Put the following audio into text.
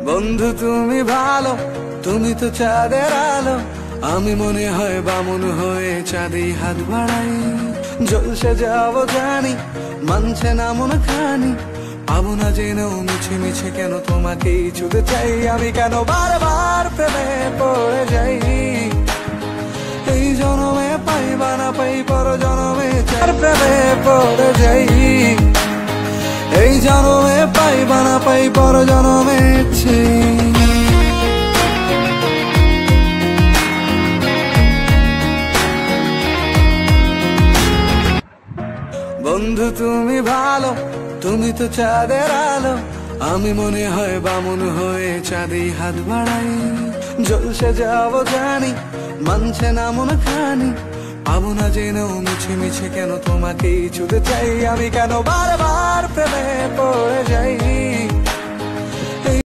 বন্ধু তুমি ভালো, তুমি তো চাঁদের আলো, আমি মনে হয় বামুন হয়ে চাঁদে হাত বাড়াই। জলসে যাবো জানি, মানছে না মন খানি, পাবো না জেনেও মিছে মিছে কেন তোমাকেই ছুঁতে চাই। আমি কেন বারবার প্রেমে পড়ে যাই, এই জনমে পাই বা না পাই পর জনমে চার প্রেমে পড়ে যাই। এই জনমে পাই বা না পাই পর জনমে বন্ধু তুমি ভালো, তুমি তো চাঁদের আলো, আমি মনে হয় বামুন হয়ে চাঁদে হাত বাড়াই। জলসে যাবো জানি, মানছে না মন খানি, পাবো না জেনেও মিছে মিছে কেন তোমাকেই ছুঁতে চাই। আমি কেন বারবার প্রেমে পড়ে যাই।